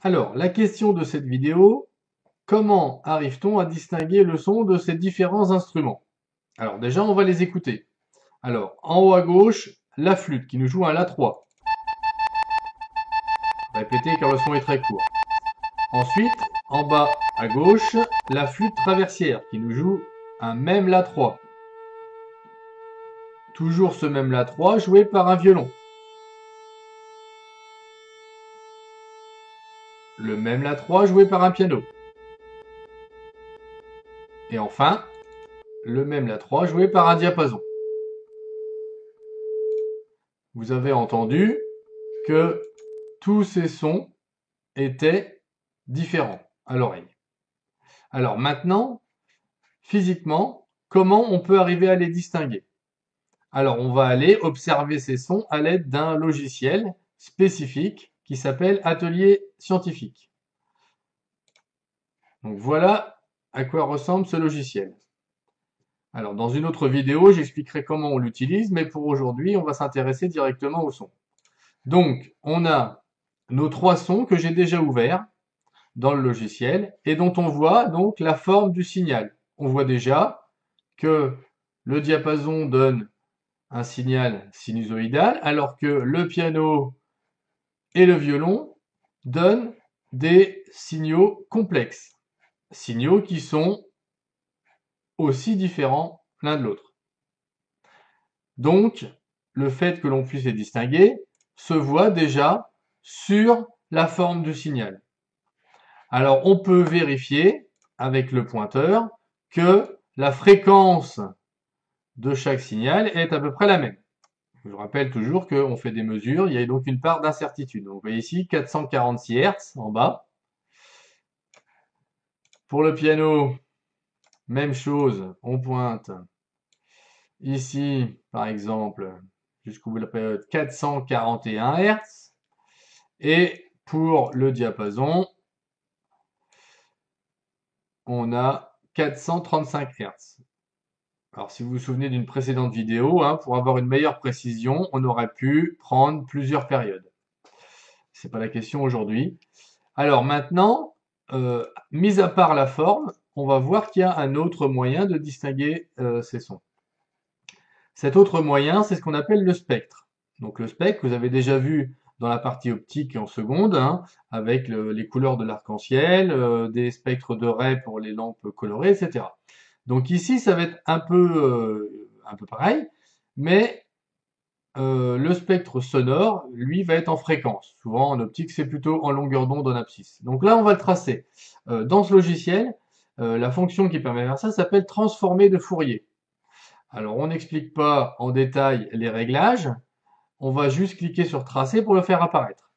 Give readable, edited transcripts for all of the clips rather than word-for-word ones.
Alors, la question de cette vidéo, comment arrive-t-on à distinguer le son de ces différents instruments? Alors déjà, on va les écouter. Alors, en haut à gauche, la flûte qui nous joue un La3. Répétez car le son est très court. Ensuite, en bas à gauche, la flûte traversière qui nous joue un même La3. Toujours ce même La3 joué par un violon. Le même La3 joué par un piano. Et enfin, le même La3 joué par un diapason. Vous avez entendu que tous ces sons étaient différents à l'oreille. Alors maintenant, physiquement, comment on peut arriver à les distinguer? Alors on va aller observer ces sons à l'aide d'un logiciel spécifique qui s'appelle Atelier Scientifique. Donc voilà à quoi ressemble ce logiciel. Alors dans une autre vidéo, j'expliquerai comment on l'utilise, mais pour aujourd'hui, on va s'intéresser directement au son. Donc on a nos trois sons que j'ai déjà ouverts dans le logiciel et dont on voit donc la forme du signal. On voit déjà que le diapason donne un signal sinusoïdal alors que le piano et le violon donnent des signaux complexes, signaux qui sont aussi différents l'un de l'autre. Donc, le fait que l'on puisse les distinguer se voit déjà sur la forme du signal. Alors, on peut vérifier avec le pointeur que la fréquence de chaque signal est à peu près la même. Je vous rappelle toujours qu'on fait des mesures, il y a donc une part d'incertitude. Donc, vous voyez ici 446 Hz en bas. Pour le piano, même chose, on pointe ici, par exemple, jusqu'au bout de la période 441 Hz. Et pour le diapason, on a 435 Hz. Alors, si vous vous souvenez d'une précédente vidéo, pour avoir une meilleure précision, on aurait pu prendre plusieurs périodes. C'est pas la question aujourd'hui. Alors maintenant, mis à part la forme, on va voir qu'il y a un autre moyen de distinguer ces sons. Cet autre moyen, c'est ce qu'on appelle le spectre. Donc le spectre, vous avez déjà vu dans la partie optique en seconde, avec les couleurs de l'arc-en-ciel, des spectres de raies pour les lampes colorées, etc. Donc ici, ça va être un peu pareil, mais le spectre sonore, lui, va être en fréquence. Souvent, en optique, c'est plutôt en longueur d'onde en abscisse. Donc là, on va le tracer. Dans ce logiciel, la fonction qui permet de faire ça s'appelle transformer de Fourier. Alors, on n'explique pas en détail les réglages. On va juste cliquer sur tracer pour le faire apparaître.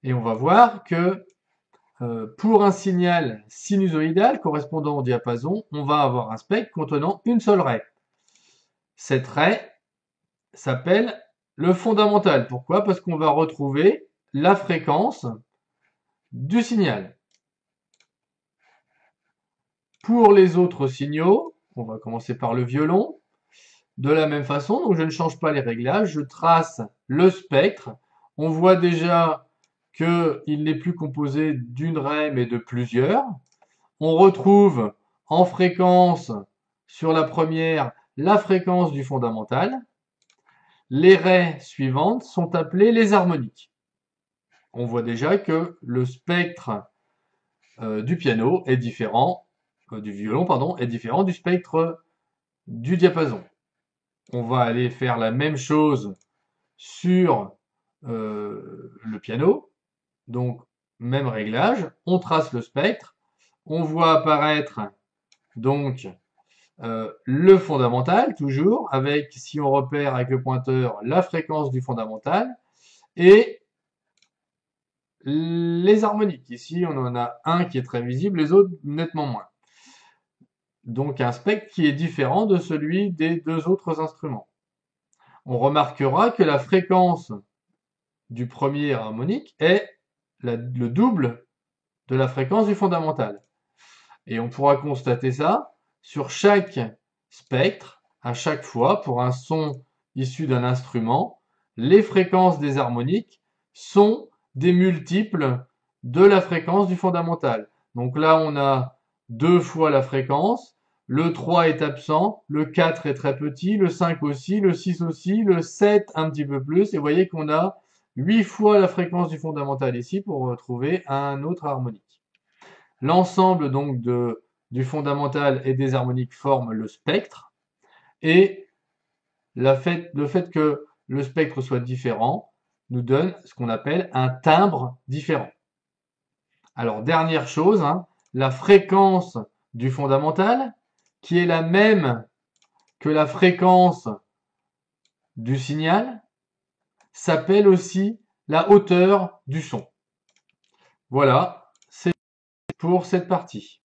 Et on va voir que pour un signal sinusoïdal correspondant au diapason, on va avoir un spectre contenant une seule raie. Cette raie s'appelle le fondamental. Pourquoi? Parce qu'on va retrouver la fréquence du signal. Pour les autres signaux, on va commencer par le violon. De la même façon, donc je ne change pas les réglages, je trace le spectre. On voit déjà qu'il n'est plus composé d'une raie mais de plusieurs. On retrouve en fréquence sur la première la fréquence du fondamental. Les raies suivantes sont appelées les harmoniques. On voit déjà que le spectre du piano est différent, du violon, pardon, est différent du spectre du diapason. On va aller faire la même chose sur le piano. Donc, même réglage. On trace le spectre. On voit apparaître donc le fondamental, toujours, avec, si on repère avec le pointeur, la fréquence du fondamental. Et les harmoniques. Ici, on en a un qui est très visible, les autres nettement moins. Donc, un spectre qui est différent de celui des deux autres instruments. On remarquera que la fréquence du premier harmonique est le double de la fréquence du fondamental. Et on pourra constater ça sur chaque spectre, à chaque fois, pour un son issu d'un instrument, les fréquences des harmoniques sont des multiples de la fréquence du fondamental. Donc là, on a 2 fois la fréquence. Le 3 est absent, le 4 est très petit, le 5 aussi, le 6 aussi, le 7 un petit peu plus. Et vous voyez qu'on a 8 fois la fréquence du fondamental ici pour trouver un autre harmonique. L'ensemble donc du fondamental et des harmoniques forme le spectre. Et le fait que le spectre soit différent nous donne ce qu'on appelle un timbre différent. Alors, dernière chose, hein, la fréquence du fondamental, qui est la même que la fréquence du signal, s'appelle aussi la hauteur du son. Voilà, c'est pour cette partie.